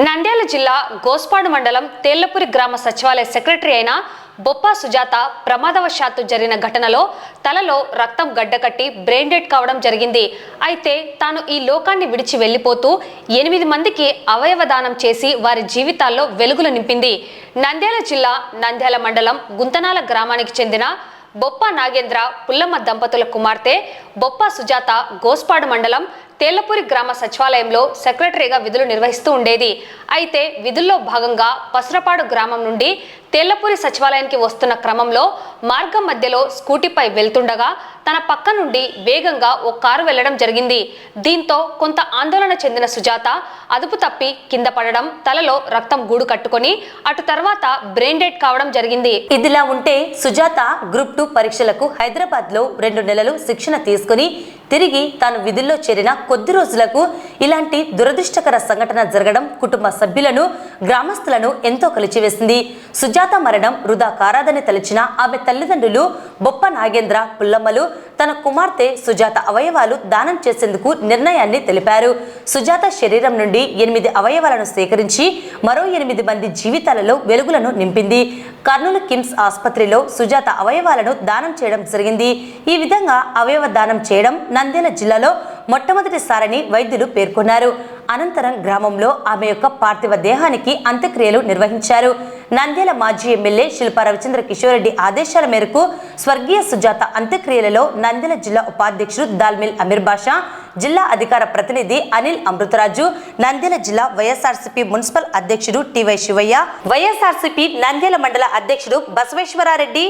నంద్యాల జిల్లా గోస్పాడు మండలం తేళ్లపూరి గ్రామ సచివాలయ సెక్రటరీ అయిన బొప్ప సుజాత ప్రమాదవశాత్తు జరిగిన ఘటనలో తలలో రక్తం గడ్డకట్టి బ్రెయిన్ డెడ్ కావడం జరిగింది. అయితే తాను ఈ లోకాన్ని విడిచి వెళ్లిపోతూ 8 మందికి అవయవ దానం చేసి వారి జీవితాల్లో వెలుగులు నింపింది. నంద్యాల జిల్లా నంద్యాల మండలం గుంతనాల గ్రామానికి చెందిన బొప్ప నాగేంద్ర పుల్లమ్మ దంపతుల కుమార్తె బొప్ప సుజాత గోస్పాడు మండలం తేళ్లపూరి గ్రామ సచివాలయంలో సెక్రటరీగా విధులు నిర్వహిస్తూ ఉండేది. అయితే విధుల్లో భాగంగా పసురపాడు గ్రామం నుండి తేళ్లపూరి సచివాలయానికి వస్తున్న క్రమంలో మార్గం మధ్యలో స్కూటీపై వెళ్తుండగా తన పక్క నుండి వేగంగా ఓ కారు వెళ్లడం జరిగింది. దీంతో కొంత ఆందోళన చెందిన సుజాత అదుపు తప్పి కింద పడడం, తలలో రక్తం గూడు కట్టుకొని అటు తర్వాత బ్రెయిన్ డెడ్ కావడం జరిగింది. ఇదిలా ఉంటే సుజాత గ్రూప్ 2 పరీక్షలకు హైదరాబాద్ లో 2 నెలలు శిక్షణ తీసుకుని తిరిగి తాను విధుల్లో చేరిన కొద్ది రోజులకు ఇలాంటి దురదృష్టకర సంఘటన జరగడం కుటుంబ సభ్యులను, గ్రామస్తులను ఎంతో కలిచివేసింది. సుజాత మరణం వృధా కారాదని తలచిన ఆమె తల్లిదండ్రులు బొప్ప నాగేంద్ర పుల్లమ్మలు తన కుమార్తె సుజాత అవయవాలు దానం చేసేందుకు నిర్ణయాన్ని తెలిపారు. సుజాత శరీరం నుండి 8 అవయవాలను సేకరించి మరో 8 మంది జీవితాలలో వెలుగులను నింపింది. కర్నూలు కిమ్స్ ఆసుపత్రిలో సుజాత అవయవాలను దానం చేయడం జరిగింది. ఈ విధంగా అవయవ దానం చేయడం నంద్యాల జిల్లాలో మొట్టమొదటిసారని వైద్యులు పేర్కొన్నారు. అనంతరం గ్రామంలో ఆమె యొక్క పార్థివ దేహానికి అంత్యక్రియలు నిర్వహించారు. నంద్యాల మాజీ ఎమ్మెల్యే శిల్పా రవిచంద్ర కిషోర్ రెడ్డి ఆదేశాల మేరకు స్వర్గీయ సుజాత అంత్యక్రియలలో నంద్యాల జిల్లా ఉపాధ్యక్షుడు దాల్మిల్ అమీర్ బాషా, జిల్లా అధికార ప్రతినిధి అనిల్ అమృతరాజు, నంద్యాల జిల్లా వైఎస్ఆర్సీపీ మున్సిపల్ అధ్యక్షుడు టివై శివయ్య, వైఎస్ఆర్సీపీ నంద్యాల మండల అధ్యక్షుడు బసవేశ్వరారెడ్డి,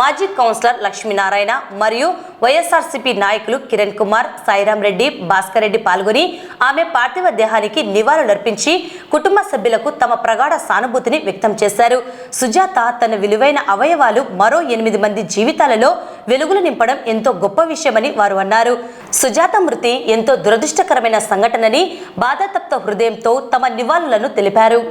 మాజీ కౌన్సిలర్ లక్ష్మీనారాయణ మరియు వైఎస్ఆర్సీపీ నాయకులు కిరణ్ కుమార్, సాయిరాం రెడ్డి, భాస్కర్ రెడ్డి పాల్గొని ఆమె పార్థివ దేహానికి నివాళులర్పించి కుటుంబ సభ్యులకు తమ ప్రగాఢ సానుభూతిని వ్యక్తం చేశారు. సుజాత తన విలువైన అవయవాలు మరో 8 మంది జీవితాలలో వెలుగులు నింపడం ఎంతో గొప్ప విషయమని వారు అన్నారు. సుజాత మృతి ఎంతో దురదృష్టకరమైన సంఘటనని బాధాతప్త హృదయంతో తమ నివాళులను తెలిపారు.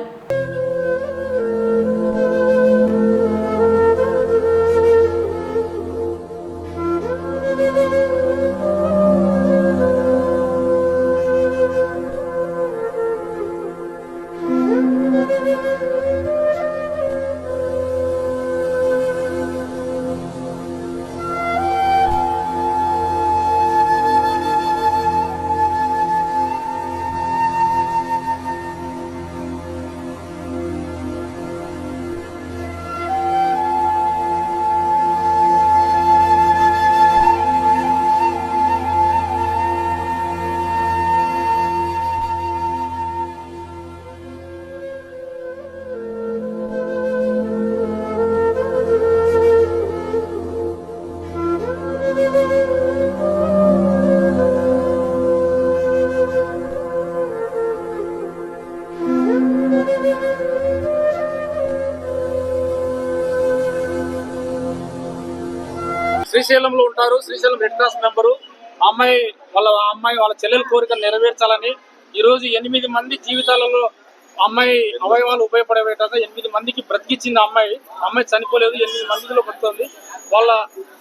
శ్రీశైలంలో ఉంటారు. Srisailam red cross member. అమ్మాయి వాళ్ళ చెల్లెల కోరికలు నెరవేర్చాలని ఈరోజు 8 మంది జీవితాలలో అమ్మాయి అవయవాలు ఉపయోగపడే విధంగా 8 మందికి బ్రతికిచ్చింది. అమ్మాయి చనిపోలేదు, 8 మందిలో బతుకుతుంది. వాళ్ళ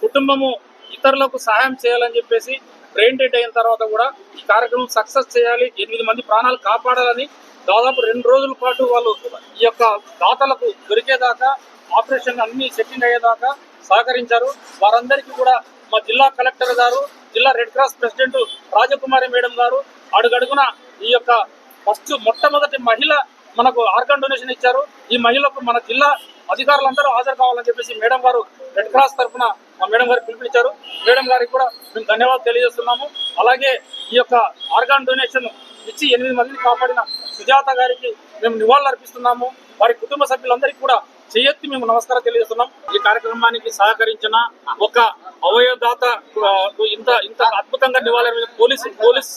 కుటుంబము ఇతరులకు సహాయం చేయాలని చెప్పేసి బ్రెయిన్ డెడ్ అయిన తర్వాత కూడా ఈ కార్యక్రమం సక్సెస్ చేయాలి, 8 మంది ప్రాణాలు కాపాడాలని దాదాపు 2 రోజుల పాటు వాళ్ళు ఈ యొక్క దాతలకు దొరికేదాకా ఆపరేషన్ అన్ని సెట్టింగ్ అయ్యేదాకా సహకరించారు. వారందరికీ కూడా మా జిల్లా కలెక్టర్ గారు, జిల్లా రెడ్ క్రాస్ ప్రెసిడెంట్ రాజకుమారి మేడం గారు అడుగడుగున ఈ యొక్క మొట్టమొదటి మహిళ మనకు ఆర్గాన్ డొనేషన్ ఇచ్చారు. ఈ మహిళకు మన జిల్లా అధికారులందరూ హాజరు కావాలని చెప్పేసి మేడం గారు రెడ్ క్రాస్ తరఫున మా మేడం గారికి పిలుపునిచ్చారు. మేడం గారికి కూడా మేము ధన్యవాదాలు తెలియజేస్తున్నాము. అలాగే ఈ యొక్క ఆర్గాన్ డొనేషన్ ఇచ్చి 8 మందిని కాపాడిన సుజాత గారికి మేము నివాళులు అర్పిస్తున్నాము. వారి కుటుంబ సభ్యులందరికీ కూడా చేయెత్తి మేము నమస్కారం తెలియజేస్తున్నాం. ఈ కార్యక్రమానికి సహకరించిన ఒక అవయవదాత ఇంత అద్భుతంగా నివాళులు పోలీస్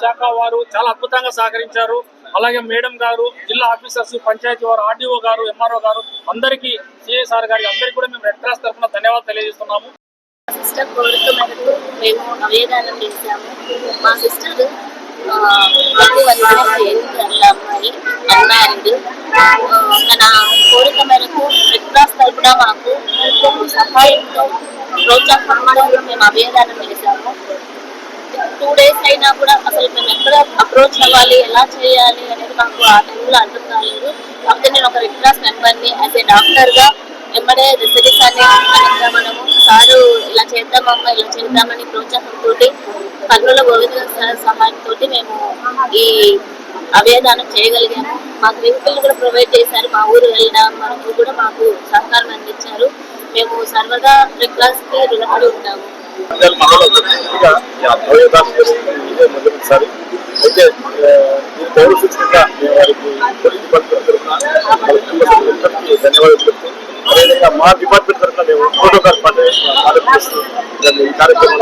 శాఖ వారు చాలా అద్భుతంగా సహకరించారు. అలాగే మేడం గారు, జిల్లా ఆఫీసర్స్, పంచాయతీ వారు, ఆర్డీఓ గారు, ఎంఆర్ఓ గారు, అందరికీ సిఐసార్ గారికి అందరికీ కూడా మేము రెడ్ క్రాస్ తరఫున ధన్యవాదాలు తెలియజేస్తున్నాము. సిస్టర్ కోరిక మేరకు మేము అవయదానం చేశాము. మా సిస్టర్ అమ్మాయి అన్మ్యారీడ్. తన కోరిక మేరకు రెడ్ క్రాస్ తరఫున మాకు సహాయంతో ప్రోత్సాహంతో మేము అవయదానం చేశాము. 2 days అయినా కూడా అసలు మేము ఎక్కడ అప్రోచ్ అవ్వాలి, ఎలా చేయాలి అనేది మాకు ఆ టైంలో అర్థం కాలేదు. కాకపోతే నేను ఒక రెడ్ క్రాస్ మెంబర్ని యాజ్ ఏ డాక్టర్గా వెంబడే రెసిడెన్స్ మనము సారు ఇలా చేద్దామమ్మా, ఇలా చేద్దామని ప్రోత్సాహంతో కర్నూలు గోవింద సార్ సహాయంతో మేము ఈ అవేదానం చేయగలిగాము. మాకు వెహికల్ కూడా ప్రొవైడ్ చేశారు. మా ఊరు వెళ్ళడం మనకు కూడా మాకు సహకారం అందించారు. మేము సర్వదా రెడ్ క్రాస్కి రుణపడి ఉంటాము. మొదటిసారి అయితే పౌర సూచనగా వారికి ధన్యవాదాలు చెప్తూ అదేవిధంగా మా డిపార్ట్మెంట్ తరఫున మేము ప్రోటోకాల్ ఈ కార్యక్రమం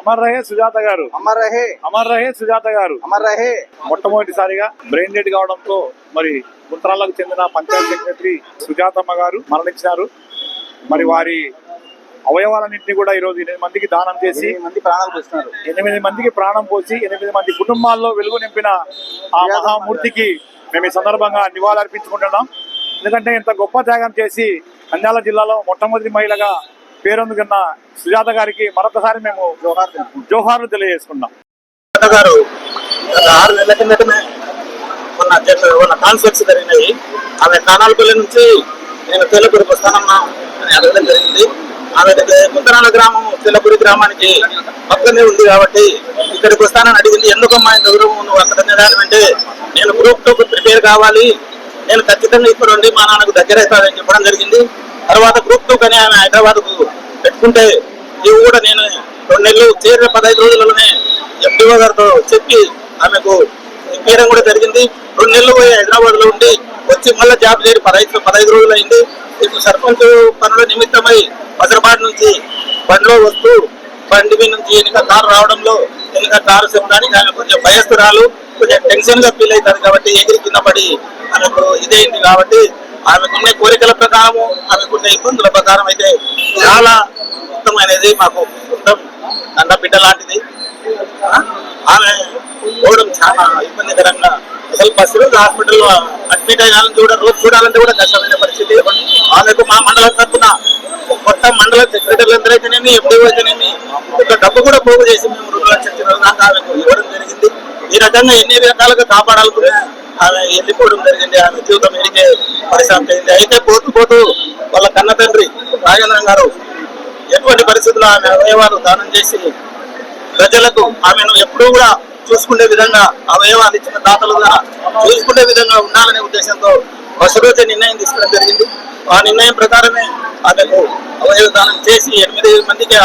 అమర్ రహే సుజాత గారు, అమర్ రహే, అమర్ రహే సుజాత గారు, అమర్ రహే. మొట్టమొదటిసారిగా బ్రెయిన్ డెడ్ కావడంతో మరి గుంట్రాలకు చెందిన పంచాయత్ సెక్రటరీ సుజాతమ్మ గారు మరణించారు. మరి వారి అవయవాలన్నింటినీ కూడా ఈరోజు 8 మందికి దానం చేసి 8 మంది ప్రాణాలు పోస్తున్నారు. 8 మందికి ప్రాణం పోసి 8 మంది కుటుంబాల్లో వెలుగు నింపిన ఆ మహామూర్తికి మేము ఈ సందర్భంగా నివాళులర్పించుకుంటున్నాం. ఎందుకంటే ఇంత గొప్ప త్యాగం చేసి నంద్యాల జిల్లాలో మొట్టమొదటి మహిళగా పేరొందుకున్న సుజాత గారికి మరొకసారి మేము జోహార్లు తెలియజేసుకున్నాం. సుజాత గారు 6 నెలల కిందటమే మొన్న కాన్ఫరెన్స్ జరిగినాయి. ఆమె కానాలపల్లి నుంచి నేను తెల్లపూరికి వస్తానమ్మా అని అడగడం జరిగింది. ఆమె ముంతరాల గ్రామం తెల్లపూరి గ్రామానికి పక్కనే ఉంది కాబట్టి ఇక్కడికి వస్తానని అడిగింది. ఎందుకమ్మా ఇంత దూరం నువ్వు అక్కడ అంటే నేను గ్రూప్ 2 ప్రిపేర్ కావాలి, నేను ఖచ్చితంగా ఇక్కడ ఉండి మా నాన్నకు దగ్గర అవుతానని చెప్పడం జరిగింది. తర్వాత గ్రూప్ 2 కానీ ఆమె హైదరాబాద్కు పెట్టుకుంటే ఇవి కూడా నేను 2 నెలలు చేరిన 15 రోజులలోనే ఎంపీఓ గారితో చెప్పి ఆమెకు ఇప్పించడం కూడా జరిగింది. 2 నెలలు పోయి హైదరాబాద్ లో ఉండి వచ్చి మళ్ళీ జాబ్ చేరి 15 రోజులు అయింది. ఇప్పుడు సర్పంచ్ పనుల నిమిత్తమై హైదరాబాద్ నుంచి బండిలో వస్తూ బండి మీద నుంచి ఎన్నిక కారు రావడంలో ఎన్నిక కారు చెప్పడానికి ఆమె కొంచెం భయస్తురాలు, కొంచెం టెన్షన్ గా ఫీల్ అవుతారు కాబట్టి ఎగిరి కింద పడి ఆమెకు ఇదేంటి కాబట్టి ఆమెకున్న కోరికల ప్రకారము ఆమెకున్న ఇబ్బందుల ప్రకారం అయితే చాలా ఉత్తమమైనది. మాకు సొంతం అన్న బిడ్డ లాంటిది. ఆమె పోవడం చాలా ఇబ్బందికరంగా అసలు ఫస్ట్ రోజు హాస్పిటల్లో అడ్మిట్ అయ్యాలని రోజు చూడాలంటే కూడా కష్టమైన పరిస్థితి. ఆమెకు మా మండలం తరఫున మొత్తం మండల సెక్రటరీలందరూ అయితేనేమి, ఎంపీఓ అయితేనేమి ఒక డబ్బు కూడా పోగు చేసి మేము 2 లక్షల దాకా ఆమెకు ఇవ్వడం జరిగింది. ఈ రకంగా ఎన్ని రకాలుగా కాపాడాలనుకునే ఆమె వెళ్ళిపోవడం జరిగింది. ఆమె జీవితం ఎడికే పరిశ్రమ అయింది. అయితే పోతూ వాళ్ళ కన్న తండ్రి రాజేంద్రం గారు ఎటువంటి పరిస్థితుల్లో ఆమె అవయవాలు దానం చేసి ప్రజలకు ఆమెను ఎప్పుడూ కూడా చూసుకునే విధంగా అవయవాలు ఇచ్చిన దాతలు కూడా చూసుకునే విధంగా ఉండాలనే ఉద్దేశంతో ఫస్ట్ రోజే నిర్ణయం తీసుకోవడం జరిగింది. ఆ నిర్ణయం ప్రకారమే ఆమెకు అవయవ దానం చేసి 8 మందికి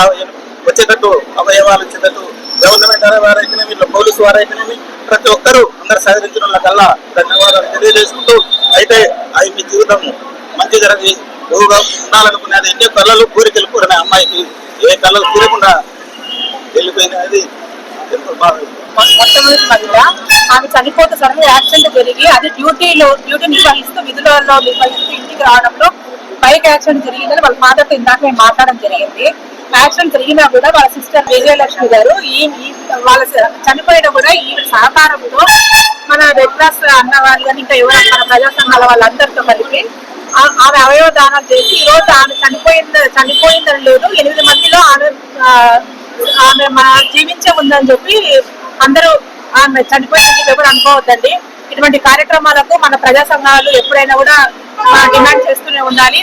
వచ్చేటట్టు అవయవాలు ఇచ్చేటట్టు గవర్నమెంట్ వారైతేనేమి, ఇట్లా పోలీసు వారైతేనేమి ప్రతి ఒక్కరూ అందరు సహకరించిన వాళ్ళకల్లా ధన్యవాదాలు తెలియజేసుకుంటూ అయితే అది మీ జీవితం మంచి జరిగి బహుగా ఉండాలనుకునేది. ఎన్నో కళలు కోరికలు కోరిన అమ్మాయికి ఏ కళలు తీరకుండా వెళ్ళిపోయినది ఎంతో బాగా. మొట్టమొదటి మహిళ ఆమె చనిపోతే సడన్ యాక్సిడెంట్ జరిగి అది డ్యూటీ నిర్వహిస్తూ విధులలో నిర్వహిస్తూ ఇంటికి రావడంలో బైక్ యాక్సిడెంట్ జరిగిందని వాళ్ళ ఫాదర్తో ఇందాక మేము మాట్లాడడం జరిగింది. యాక్సిడెంట్ జరిగినా కూడా వాళ్ళ సిస్టర్ విజయలక్ష్మి గారు వాళ్ళ చనిపోయినా కూడా ఈ సహకారంతో మన రెడ్ క్రాస్ అన్న వాళ్ళు కానీ ఇంకా ఎవరైనా మన ప్రజా సంఘాల వాళ్ళందరితో కలిపి ఆమె అవయవ దానం చేసి ఈ రోజు ఆమె చనిపోయిందని లేదు 8 మందిలో ఆమె మన జీవించే ఉందని చెప్పి అందరూ ఆమె చనిపోయిందని ఎవరు అనుకోవద్దండి. ఇటువంటి కార్యక్రమాలకు మన ప్రజా సంఘాలు ఎప్పుడైనా కూడా డిమాండ్ చేస్తూనే ఉండాలి.